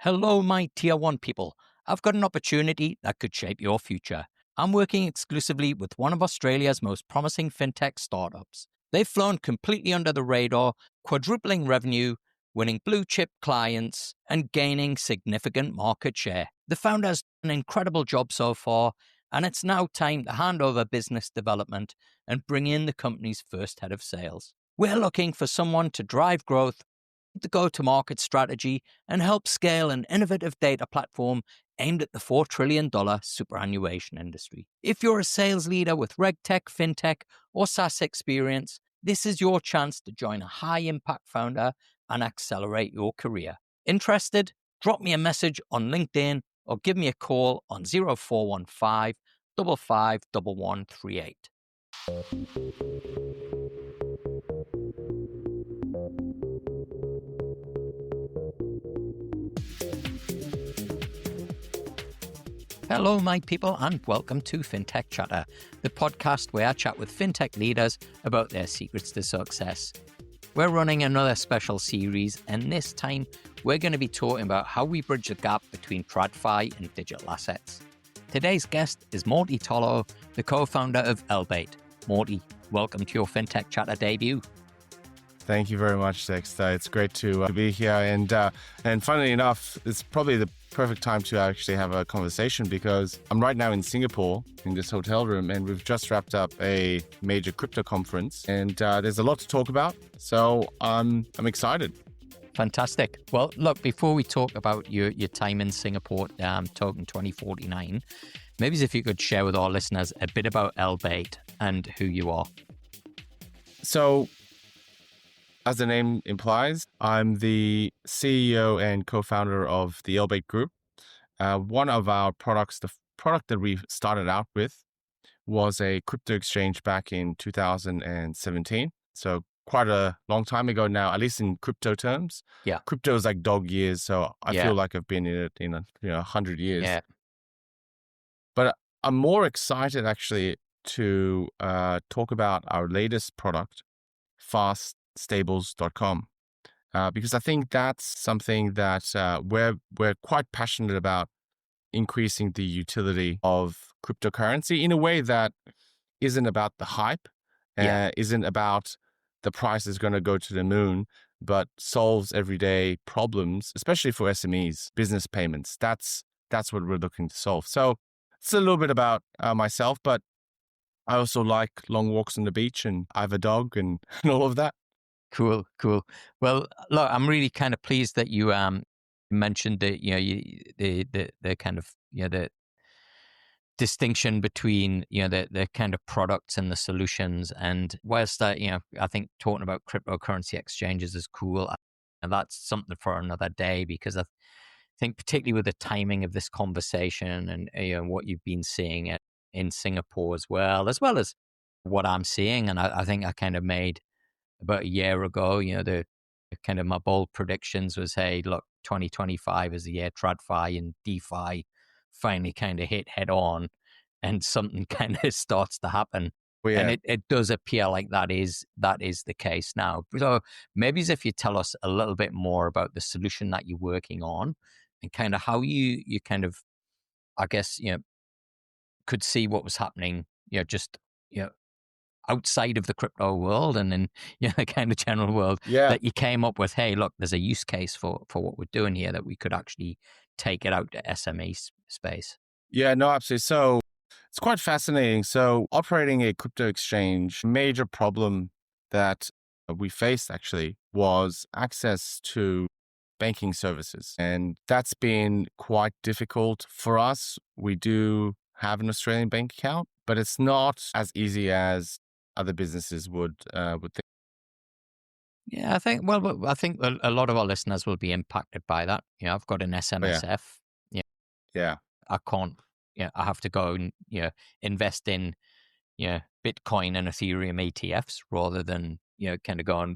Hello, my Tier 1 people. I've got an opportunity that could shape your future. I'm working exclusively with one of Australia's most promising fintech startups. They've flown completely under the radar, quadrupling revenue, winning blue chip clients, and gaining significant market share. The founder has done an incredible job so far, and it's now time to hand over business development and bring in the company's first head of sales. We're looking for someone to drive growth, the go-to-market strategy, and help scale an innovative data platform aimed at the $4 trillion superannuation industry. If you're a sales leader with RegTech, FinTech, or SaaS experience, this is your chance to join a high-impact founder and accelerate your career. Interested? Drop me a message on LinkedIn or give me a call on 0415 55 1138. Hello, my people, and welcome to Fintech Chatter, the podcast where I chat with fintech leaders about their secrets to success. We're running another special series, and this time we're going to be talking about how we bridge the gap between Tradfi and digital assets. Today's guest is Morty Tollo, the co-founder of Elbaite. Morty, welcome to your Fintech Chatter debut. Thank you very much, Dexter. It's great to be here. And funnily enough, it's probably the perfect time to actually have a conversation because I'm right now in Singapore in this hotel room, and we've just wrapped up a major crypto conference, and there's a lot to talk about. So I'm excited. Fantastic. Well, look, before we talk about your time in Singapore, Token 2049, maybe if you could share with our listeners a bit about Elbaite and who you are. So, as the name implies, I'm the CEO and co-founder of the Elbaite Group. One of our products, the product that we started out with, was a crypto exchange back in 2017. So quite a long time ago now, at least in crypto terms. Yeah. Crypto is like dog years, so I feel like I've been in it in 100 years. Yeah. But I'm more excited actually to talk about our latest product, FastStables.com, because I think that's something that we're quite passionate about, increasing the utility of cryptocurrency in a way that isn't about the hype, isn't about the price is going to go to the moon, but solves everyday problems, especially for SMEs, business payments. That's what we're looking to solve. So it's a little bit about myself, but I also like long walks on the beach, and I have a dog and all of that. Cool. Well, look, I'm really kind of pleased that you mentioned that the kind of the distinction between the kind of products and the solutions. And whilst that I think talking about cryptocurrency exchanges is cool, and that's something for another day, because I think particularly with the timing of this conversation and what you've been seeing in Singapore as well as what I'm seeing, and I think I kind of made about a year ago, the kind of my bold predictions was, hey, look, 2025 is the year Tradfi and DeFi finally kind of hit head on, and something kind of starts to happen. Well, yeah. And it does appear like that is the case now. So maybe if you tell us a little bit more about the solution that you're working on and kind of how you kind of, I guess, could see what was happening, outside of the crypto world and in the kind of general world, that you came up with, hey, look, there's a use case for what we're doing here that we could actually take it out to SME space. Yeah, no, absolutely. So it's quite fascinating. So operating a crypto exchange, major problem that we faced actually was access to banking services. And that's been quite difficult for us. We do have an Australian bank account, but it's not as easy as other businesses would think. Yeah, I think a lot of our listeners will be impacted by that. I've got an SMSF. Yeah. I can't, I have to go and, invest in, Bitcoin and Ethereum ETFs rather than, kind of go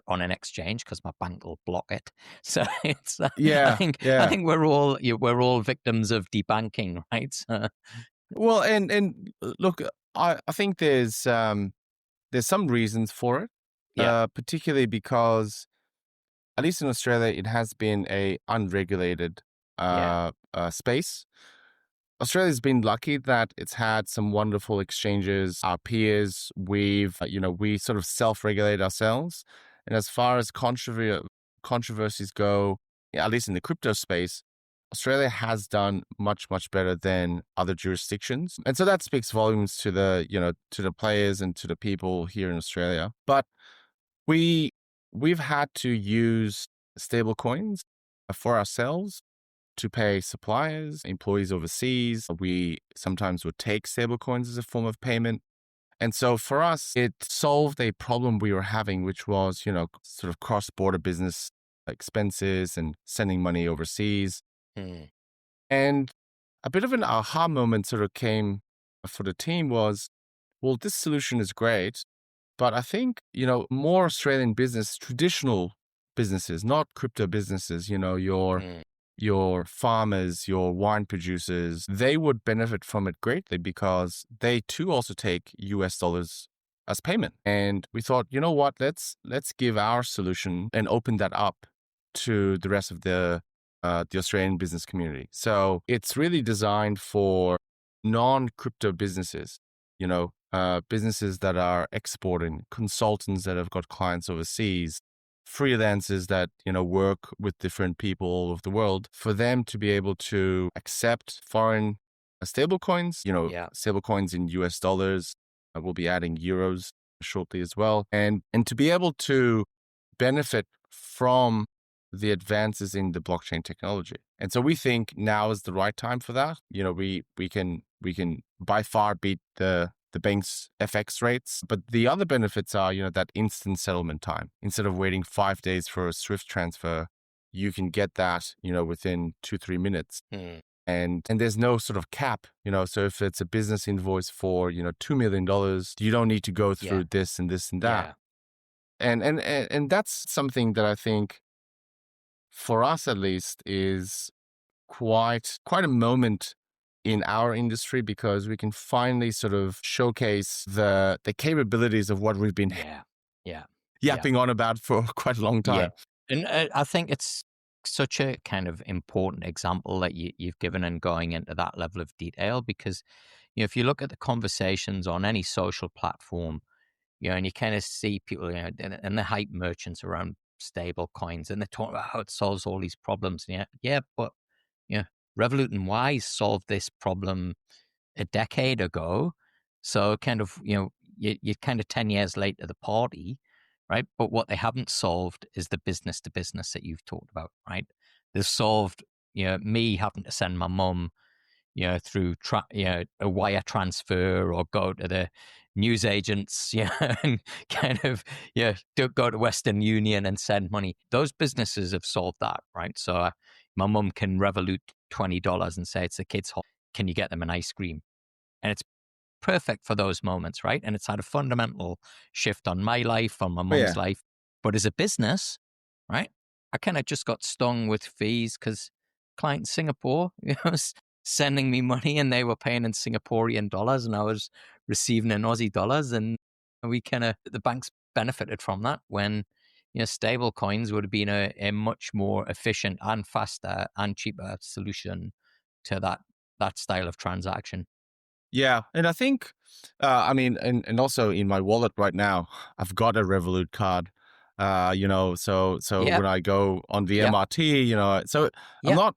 on an exchange because my bank will block it. So it's, I think we're all victims of debanking, right? So, well, and look, I think there's some reasons for it, particularly because at least in Australia, it has been a unregulated Yeah. space. Australia's been lucky that it's had some wonderful exchanges. Our peers, we sort of self-regulate ourselves. And as far as controversies go, yeah, at least in the crypto space, Australia has done much, much better than other jurisdictions. And so that speaks volumes to the players and to the people here in Australia. But we, we've had to use stable coins for ourselves to pay suppliers, employees overseas. We sometimes would take stablecoins as a form of payment. And so for us, it solved a problem we were having, which was, sort of cross-border business expenses and sending money overseas. Mm. And a bit of an aha moment sort of came for the team was, well, this solution is great, but I think, more Australian traditional businesses, not crypto businesses, Mm. your farmers, your wine producers, they would benefit from it greatly because they too also take US dollars as payment. And we thought, you know what, let's give our solution and open that up to the rest of the Australian business community. So it's really designed for non-crypto businesses, businesses that are exporting, consultants that have got clients overseas, freelancers that, work with different people all over the world, for them to be able to accept foreign stablecoins, Yeah. stablecoins in US dollars. We'll be adding euros shortly as well. And to be able to benefit from the advances in the blockchain technology. And so we think now is the right time for that. We can by far beat the bank's FX rates. But the other benefits are, that instant settlement time. Instead of waiting 5 days for a Swift transfer, you can get that, within 2-3 minutes. Mm. And there's no sort of cap, so if it's a business invoice for, $2 million, you don't need to go through Yeah. this and this and that. Yeah. And that's something that I think for us at least is quite a moment in our industry, because we can finally sort of showcase the capabilities of what we've been Yeah. Yeah. yapping on about for quite a long Yeah. time. And I think it's such a kind of important example that you've given in going into that level of detail, because, if you look at the conversations on any social platform, and you kind of see people, and the hype merchants around stable coins, and they're talking about how it solves all these problems. Yeah, but, you know, Revolut and Wise solved this problem a decade ago. So kind of, you're kind of 10 years late to the party, right? But what they haven't solved is the business to business that you've talked about, right? They've solved, me having to send my mum, through a wire transfer, or go to the newsagents, and kind of, go to Western Union and send money. Those businesses have solved that, right? So my mum can Revolut $20 and say it's the kids' holiday. Can you get them an ice cream? And it's perfect for those moments, right? And it's had a fundamental shift on my life, on my Oh, mum's yeah. life. But as a business, right, I kind of just got stung with fees because client in Singapore, was sending me money, and they were paying in Singaporean dollars, and I was receiving in Aussie dollars. And the banks benefited from that, when, stable coins would have been a much more efficient and faster and cheaper solution to that style of transaction. Yeah. And I think, and also in my wallet right now, I've got a Revolut card. So Yeah. when I go on the Yeah. MRT, so I'm Yeah. not,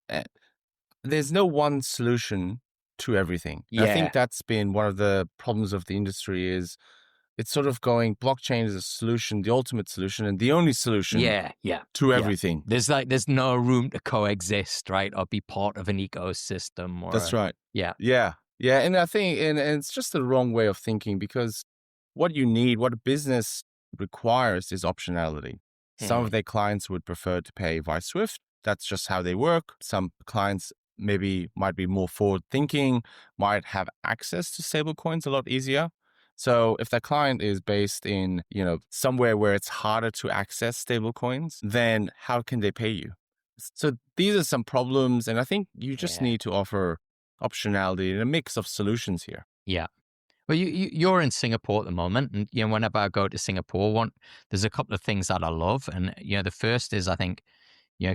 eh, there's no one solution to everything. And I think Yeah. that's been one of the problems of the industry is it's sort of going blockchain is a solution, the ultimate solution, and the only solution Yeah. Yeah. to Yeah. everything. There's no room to coexist, right? Or be part of an ecosystem, That's or right. yeah. Yeah. Yeah. And I think, and it's just the wrong way of thinking, because what a business requires is optionality. Some Hmm. of their clients would prefer to pay via Swift. That's just how they work. Some clients might be more forward thinking, might have access to stablecoins a lot easier. So if the client is based in, somewhere where it's harder to access stablecoins, then how can they pay you? So these are some problems. And I think you just Yeah. need to offer optionality and a mix of solutions here. Yeah. Well, you're in Singapore at the moment, and whenever I go to Singapore, there's a couple of things that I love, and the first is, I think,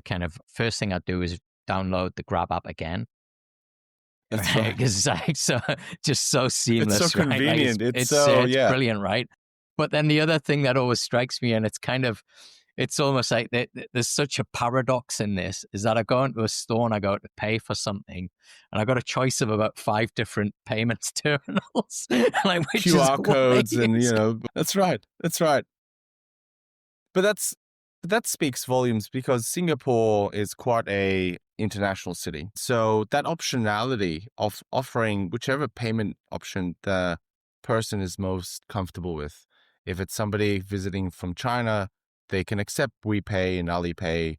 kind of first thing I do is download the Grab app again, That's right? right. Because it's like just so It's so seamless, right? Like convenient. it's brilliant, right? But then the other thing that always strikes me, and it's almost like there's such a paradox in this, is that I go into a store and I go to pay for something, and I got a choice of about 5 different payments terminals, like which is QR codes and, that's right. That's right. But that speaks volumes because Singapore is quite a international city. So that optionality of offering whichever payment option the person is most comfortable with. If it's somebody visiting from China, they can accept WePay and Alipay.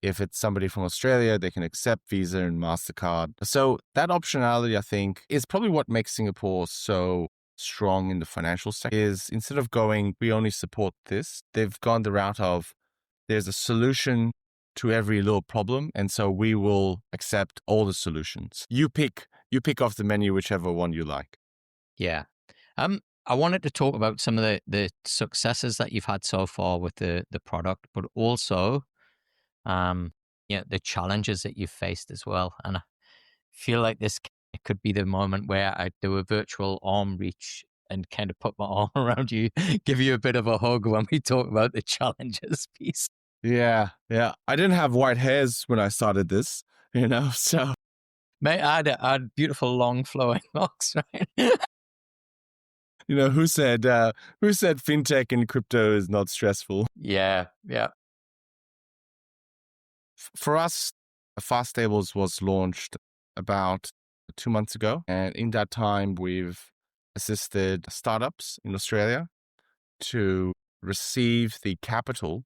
If it's somebody from Australia, they can accept Visa and MasterCard. So that optionality, I think, is probably what makes Singapore so strong in the financial sector. Is instead of going, we only support this, they've gone the route of there's a solution to every little problem, and so we will accept all the solutions. You pick off the menu whichever one you like. Yeah. I wanted to talk about some of the successes that you've had so far with the product, but also the challenges that you've faced as well. And I feel like this could be the moment where I do a virtual arm reach and kind of put my arm around you, give you a bit of a hug when we talk about the challenges piece. Yeah. I didn't have white hairs when I started this, so. Mate, I had beautiful long flowing locks, right? Who said fintech and crypto is not stressful? Yeah. For us, FastStables was launched about 2 months ago. And in that time, we've assisted startups in Australia to receive the capital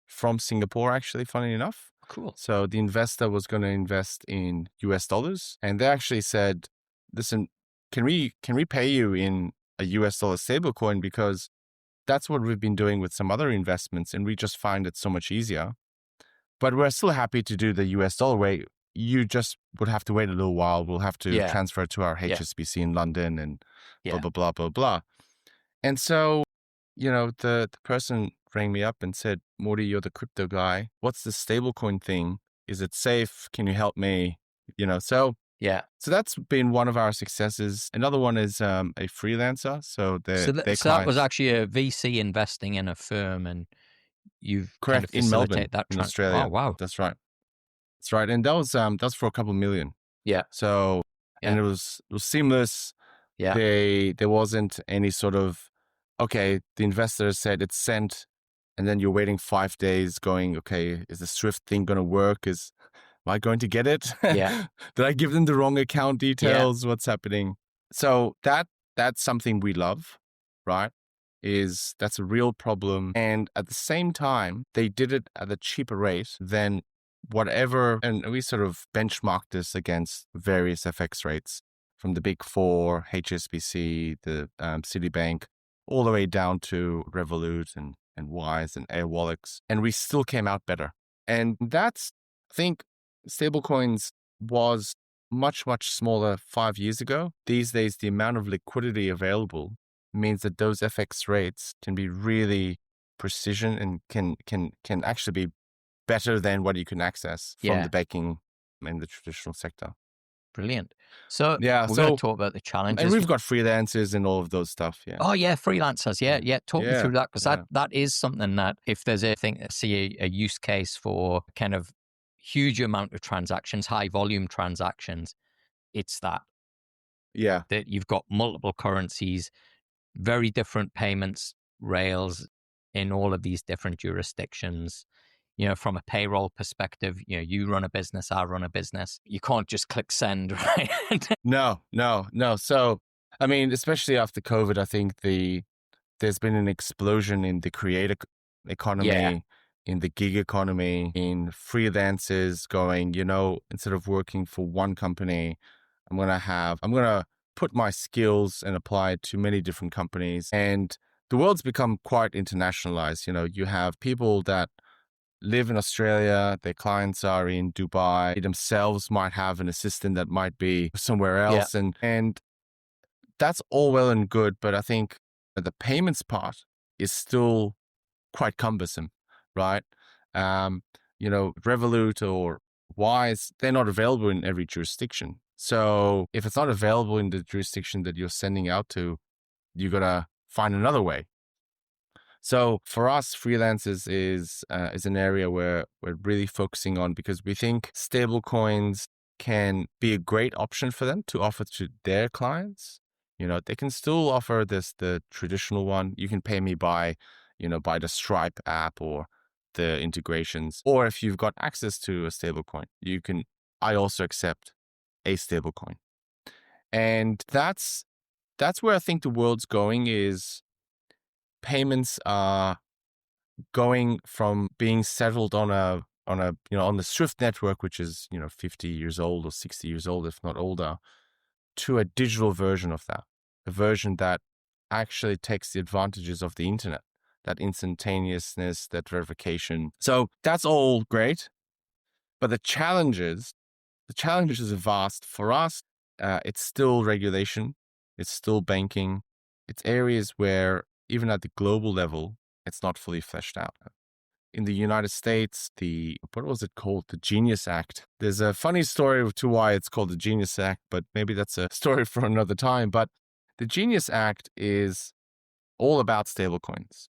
from Singapore, actually, funny enough. Cool. So the investor was going to invest in US dollars. And they actually said, listen, can we pay you in a US dollar stablecoin? Because that's what we've been doing with some other investments. And we just find it so much easier. But we're still happy to do the US dollar way. You just would have to wait a little while. We'll have to transfer to our HSBC in London and blah, blah, blah, blah, blah. And so, the person rang me up and said, Morty, you're the crypto guy. What's the stablecoin thing? Is it safe? Can you help me? So that's been one of our successes. Another one is a freelancer. So that was actually a VC investing in a firm, and you've correct, kind of in Melbourne, that in Australia. Oh, wow. That's right. And that was for a couple million. Yeah. So, and it was seamless. Yeah. There wasn't any sort of, okay, the investor said it's sent, and then you're waiting 5 days going, okay, is the Swift thing going to work? Am I going to get it? Yeah. Did I give them the wrong account details? What's happening? So that's something we love, right? That's a real problem. And at the same time, they did it at a cheaper rate than whatever. And we sort of benchmarked this against various FX rates from the big four, HSBC, the Citibank, all the way down to Revolut and Wise and Airwallex. And we still came out better. And that's, I think, stablecoins was much, much smaller 5 years ago. These days, the amount of liquidity available means that those FX rates can be really precision and can actually be better than what you can access from the banking in the traditional sector. Brilliant. So we're going to talk about the challenges. And we've got freelancers and all of those stuff. Yeah. Oh yeah, freelancers. Yeah. Talk me through that, because that is something that, if there's a use case for kind of huge amount of transactions, high volume transactions, it's that. Yeah. That you've got multiple currencies, very different payments rails in all of these different jurisdictions. From a payroll perspective, you run a business, I run a business. You can't just click send, right? No. So, I mean, especially after COVID, I think there's been an explosion in the creator economy, in the gig economy, in freelancers going, instead of working for one company, I'm going to put my skills and apply it to many different companies. And the world's become quite internationalized. You have people that live in Australia, their clients are in Dubai, they themselves might have an assistant that might be somewhere else. And that's all well and good, but I think the payments part is still quite cumbersome, right? Revolut or Wise, they're not available in every jurisdiction. So if it's not available in the jurisdiction that you're sending out to, you gotta find another way. So for us, freelancers is an area where we're really focusing on, because we think stablecoins can be a great option for them to offer to their clients. They can still offer the traditional one. You can pay me by the Stripe app or the integrations, or if you've got access to a stablecoin, I also accept a stablecoin. And that's where I think the world's going, is payments are going from being settled on the Swift network, which is 50 years old or 60 years old, if not older, to a digital version of that, a version that actually takes the advantages of the internet, that instantaneousness, that verification. So that's all great, but the challenges are vast. For us, it's still regulation, it's still banking, it's areas where even at the global level, it's not fully fleshed out. In the United States, what was it called? The Genius Act. There's a funny story to why it's called the Genius Act, but maybe that's a story for another time. But the Genius Act is all about stablecoins.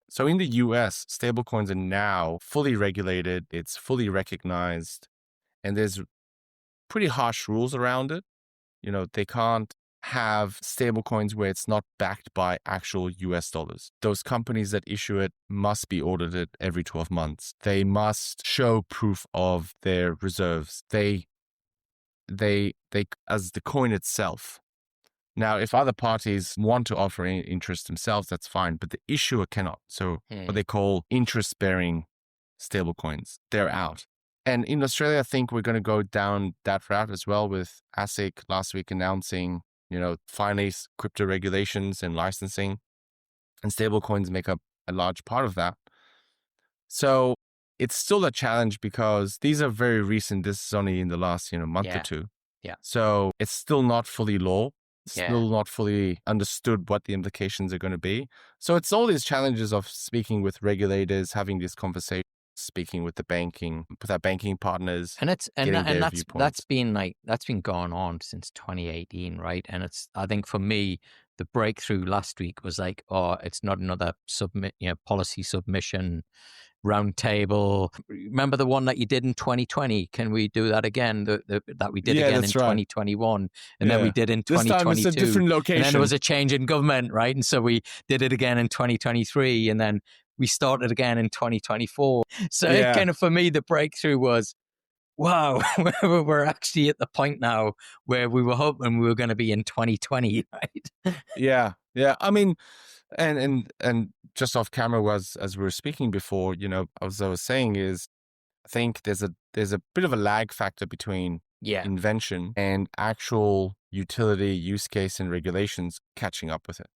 So in the US, stablecoins are now fully regulated, it's fully recognized, and there's pretty harsh rules around it. They can't have stablecoins where it's not backed by actual US dollars. Those companies that issue it must be audited every 12 months. They must show proof of their reserves. They as the coin itself. Now, if other parties want to offer any interest themselves, that's fine, but the issuer cannot. So what they call interest-bearing stablecoins, they're out. And in Australia, I think we're going to go down that route as well, with ASIC last week announcing, finally crypto regulations and licensing, and stablecoins make up a large part of that. So it's still a challenge because these are very recent. This is only in the last, month or two. Yeah. So it's still not fully law. Still not fully understood what the implications are going to be. So it's all these challenges of speaking with regulators, having these conversations, speaking with our banking partners, that's been going on since 2018, right? And I think for me, the breakthrough last week was like, oh, it's not another policy submission roundtable. Remember the one that you did in 2020? Can we do that again? That we did again in 2021, and then we did in 2022. This time it's a different location. And then there was a change in government, right? And so we did it again in 2023, and then we started again in 2024. So it kind of, for me, the breakthrough was, wow, we're actually at the point now where we were hoping we were going to be in 2020, right? Yeah. I mean, and just off camera, as we were speaking before, as I was saying, is I think there's a bit of a lag factor between invention and actual utility, use case, and regulations catching up with it.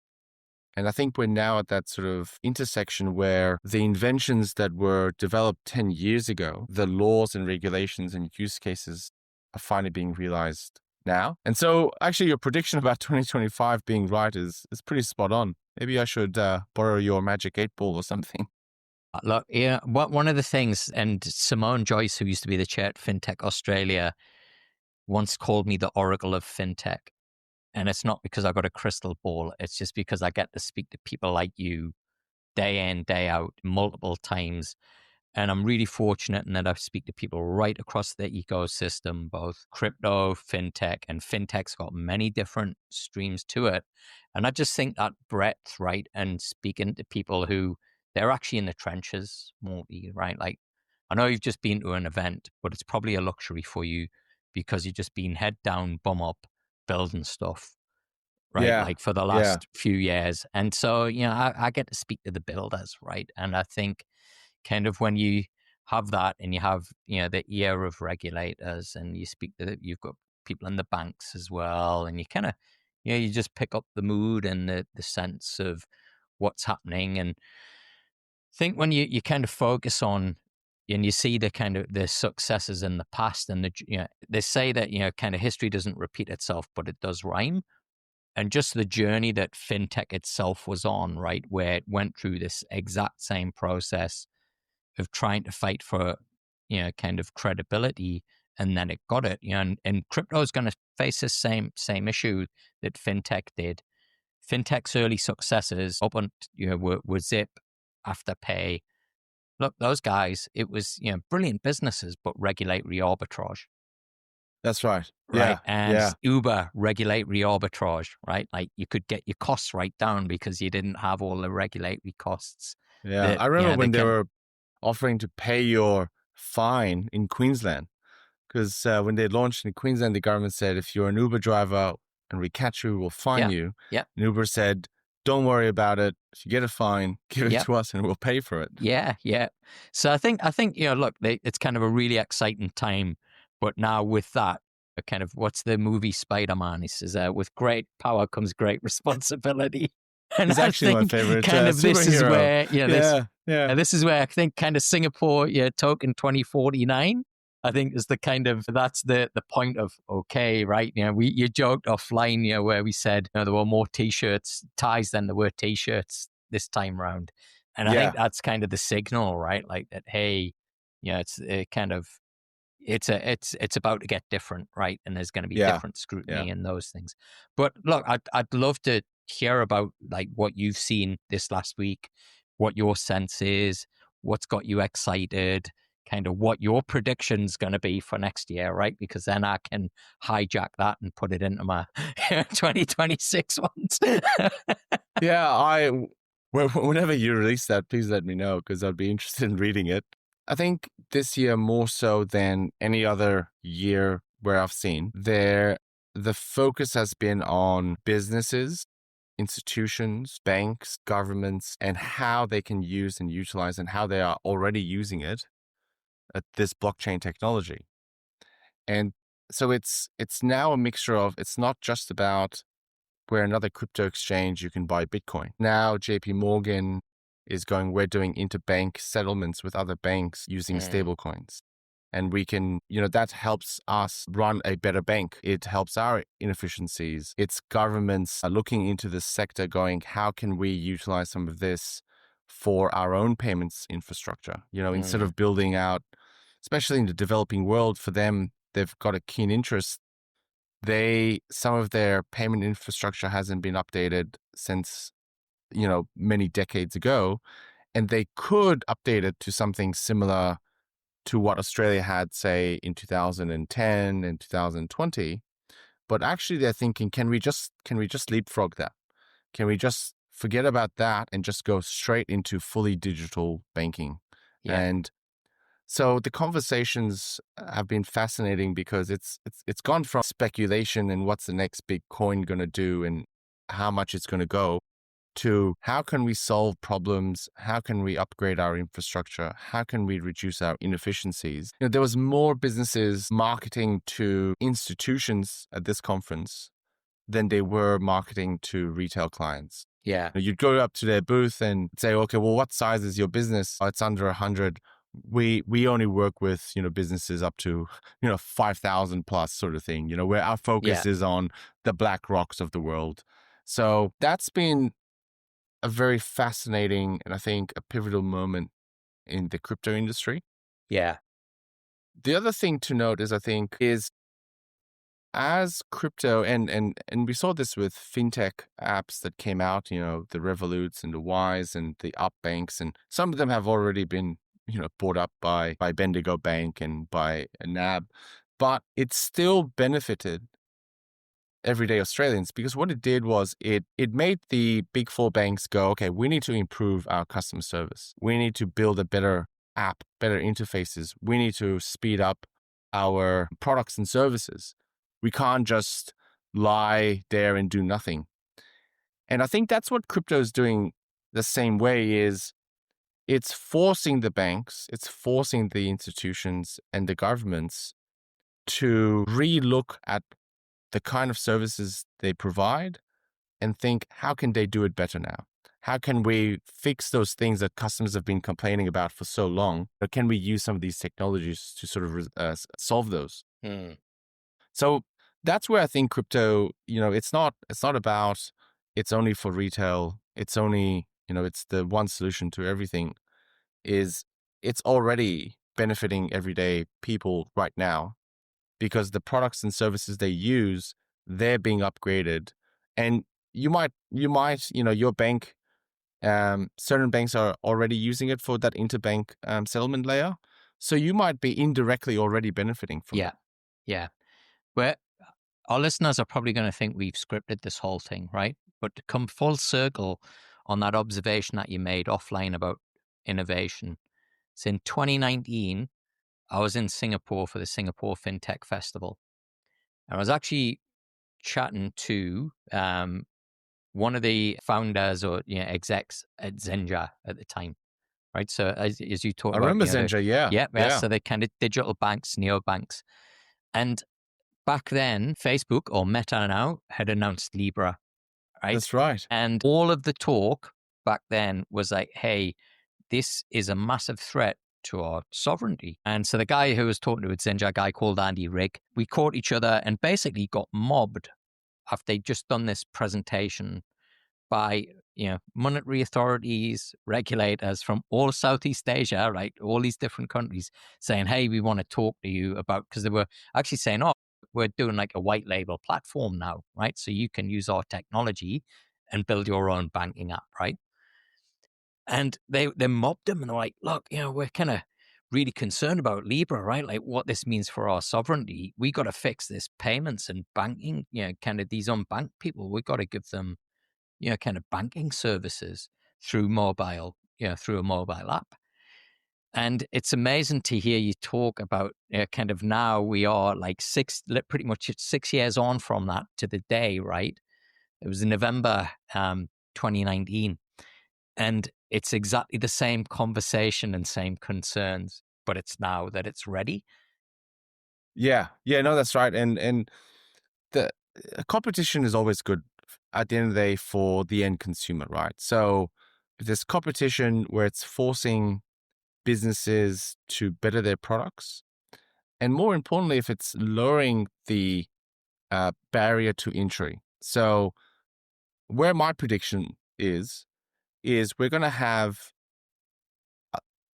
And I think we're now at that sort of intersection where the inventions that were developed 10 years ago, the laws and regulations and use cases are finally being realized now. And so actually your prediction about 2025 being right is pretty spot on. Maybe I should borrow your magic 8-ball or something. Look, one of the things, and Simone Joyce, who used to be the chair at Fintech Australia, once called me the Oracle of Fintech. And it's not because I got a crystal ball. It's just because I get to speak to people like you day in, day out, multiple times. And I'm really fortunate in that I speak to people right across the ecosystem, both crypto, fintech, and fintech's got many different streams to it. And I just think that breadth, right? And speaking to people who they're actually in the trenches, Morty, right? Like, I know you've just been to an event, but it's probably a luxury for you because you've just been head down, bum up, building stuff, right? Like for the last few years. And so, I get to speak to the builders, right? And I think kind of when you have that and you have, the ear of regulators and you've got people in the banks as well. And you kind of, you just pick up the mood and the sense of what's happening. And I think when you kind of focus on, and you see the kind of the successes in the past, and they say that kind of history doesn't repeat itself, but it does rhyme. And just the journey that fintech itself was on, right, where it went through this exact same process of trying to fight for, kind of credibility, and then it got it. And crypto is going to face the same issue that fintech did. Fintech's early successes up on, were Zip, Afterpay. Look, those guys, it was, brilliant businesses, but regulatory arbitrage. That's right. Right. Yeah. And Yeah. Uber, regulatory arbitrage, right? Like you could get your costs right down because you didn't have all the regulatory costs. Yeah. That, I remember when they were offering to pay your fine in Queensland. Because when they launched in Queensland, the government said, if you're an Uber driver and we catch you, we'll fine you. Yeah. And Uber said, don't worry about it. If you get a fine, give it to us and we'll pay for it. Yeah. So I think, look, it's kind of a really exciting time. But now with that, kind of, what's the movie Spider-Man? He says, with great power comes great responsibility. And It's actually my favorite kind of this is superhero. where, this is where I think kind of Singapore, token 2049. I think is the kind of, that's the point of, okay, right? You joked offline, where we said, there were more ties than there were t-shirts this time round. And I think that's kind of the signal, right? Like that, hey, it's kind of, it's about to get different, right? And there's going to be different scrutiny and those things. But look, I'd love to hear about like what you've seen this last week, what your sense is, what's got you excited, kind of what your prediction's going to be for next year, right? Because then I can hijack that and put it into my 2026 ones. Yeah, whenever you release that, please let me know because I'd be interested in reading it. I think this year more so than any other year where I've seen, the focus has been on businesses, institutions, banks, governments, and how they can use and utilize and how they are already using it, this blockchain technology. And so it's now a mixture of, it's not just about where another crypto exchange you can buy Bitcoin. Now JP Morgan is going, we're doing interbank settlements with other banks using stablecoins. And we can, that helps us run a better bank. It helps our inefficiencies. It's governments looking into this sector going, how can we utilize some of this for our own payments infrastructure? Instead of building out, especially in the developing world, for them, they've got a keen interest. Some of their payment infrastructure hasn't been updated since, many decades ago, and they could update it to something similar to what Australia had, say, in 2010 and 2020. But actually they're thinking, can we just leapfrog that? Can we just forget about that and just go straight into fully digital banking? Yeah. And so the conversations have been fascinating because it's gone from speculation and what's the next big coin going to do and how much it's going to go, to how can we solve problems? How can we upgrade our infrastructure? How can we reduce our inefficiencies? There was more businesses marketing to institutions at this conference than they were marketing to retail clients. Yeah. You'd go up to their booth and say, okay, well, what size is your business? Oh, it's under 100. We only work with, businesses up to, 5,000 plus sort of thing, where our focus is on the Black Rocks of the world. So that's been a very fascinating and I think a pivotal moment in the crypto industry. Yeah. The other thing to note is, I think, is as crypto, and we saw this with fintech apps that came out, the Revoluts and the Wise and the Up banks, and some of them have already been, bought up by Bendigo Bank and by NAB, but it still benefited everyday Australians because what it did was it made the big four banks go, okay, we need to improve our customer service. We need to build a better app, better interfaces. We need to speed up our products and services. We can't just lie there and do nothing. And I think that's what crypto is doing the same way, is it's forcing the banks, it's forcing the institutions and the governments to re-look at the kind of services they provide and think, how can they do it better now? How can we fix those things that customers have been complaining about for so long? Or can we use some of these technologies to sort of solve those? So that's where I think crypto, it's not about it's only for retail. It's only, it's the one solution to everything. Is it's already benefiting everyday people right now because the products and services they use, they're being upgraded. And your bank, certain banks are already using it for that interbank settlement layer. So you might be indirectly already benefiting from it. Yeah. Where our listeners are probably going to think we've scripted this whole thing, right? But to come full circle on that observation that you made offline about innovation. So in 2019, I was in Singapore for the Singapore Fintech Festival. And I was actually chatting to one of the founders or execs at Zenja at the time, right? So as you talked I about, remember Zenja, yeah. so they kind of digital banks, neobanks. And back then, Facebook, or Meta now, had announced Libra, right? That's right. And all of the talk back then was like, hey, this is a massive threat to our sovereignty. And so the guy who was talking to it, Zenja, a guy called Andy Rigg, we caught each other and basically got mobbed after they'd just done this presentation by monetary authorities, regulators from all Southeast Asia, right? All these different countries saying, hey, we want to talk to you about, because they were actually saying, oh, we're doing like a white label platform now, right? So you can use our technology and build your own banking app, right? And they mobbed them and they're like, look, we're kind of really concerned about Libra, right? Like what this means for our sovereignty. We got to fix this payments and banking, kind of these unbanked people. We got to give them, kind of banking services through mobile, through a mobile app. And it's amazing to hear you talk about kind of now we are like pretty much 6 years on from that to the day, right? It was in November 2019. And it's exactly the same conversation and same concerns, but it's now that it's ready. Yeah, no, that's right. And the competition is always good at the end of the day for the end consumer, right? So if there's competition where it's forcing businesses to better their products, and more importantly, if it's lowering the barrier to entry. So where my prediction is we're going to have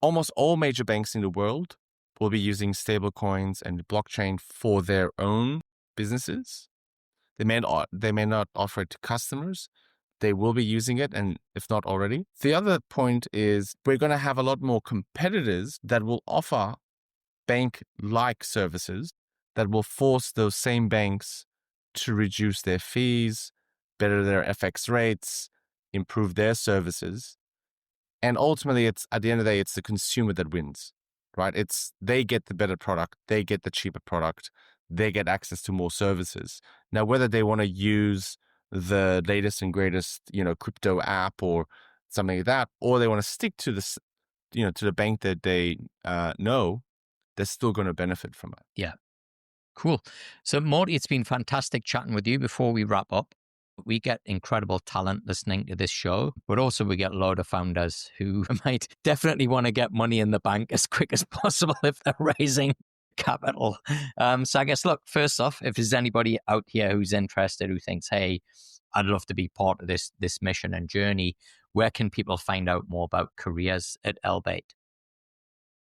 almost all major banks in the world will be using stablecoins and blockchain for their own businesses. They may not offer it to customers. They will be using it, and if not already. The other point is we're going to have a lot more competitors that will offer bank-like services that will force those same banks to reduce their fees, better their FX rates, improve their services. And ultimately, it's at the end of the day, it's the consumer that wins, right? They get the better product, they get the cheaper product, they get access to more services. Now, whether they want to use the latest and greatest, crypto app or something like that, or they want to stick to this, to the bank that they know, they're still going to benefit from it. Yeah. Cool. So Morty, it's been fantastic chatting with you. Before we wrap up, we get incredible talent listening to this show, but also we get a lot of founders who might definitely want to get money in the bank as quick as possible if they're raising capital. So I guess, look, first off, if there's anybody out here who's interested, who thinks, hey, I'd love to be part of this mission and journey, where can people find out more about careers at Elbaite?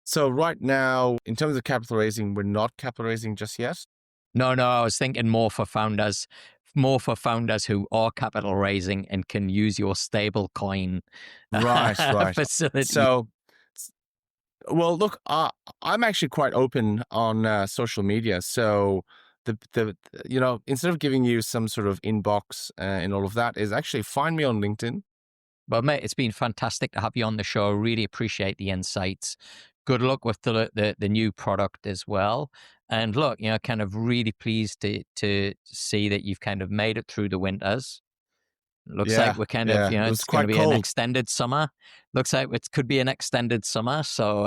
So right now, in terms of capital raising, we're not capital raising just yet. No, I was thinking more for founders who are capital raising and can use your stable coin Right. facility. So, well, look, I'm actually quite open on social media. So instead of giving you some sort of inbox and all of that, is actually find me on LinkedIn. Well, mate, it's been fantastic to have you on the show. Really appreciate the insights. Good luck with the new product as well. And look, kind of really pleased to see that you've kind of made it through the winters. Looks like we're kind of, it was it's going to be cold. an extended summer. Looks like it could be an extended summer. So,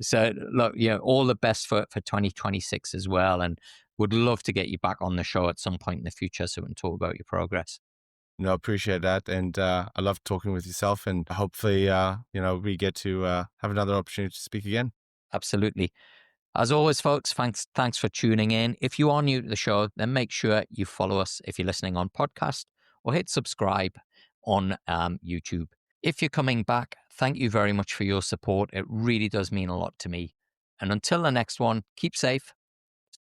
so look, all the best for 2026 as well. And would love to get you back on the show at some point in the future so we can talk about your progress. No, appreciate that. And I love talking with yourself, and hopefully, we get to have another opportunity to speak again. Absolutely. As always, folks, thanks for tuning in. If you are new to the show, then make sure you follow us if you're listening on podcast, or hit subscribe on YouTube. If you're coming back, thank you very much for your support. It really does mean a lot to me. And until the next one, keep safe,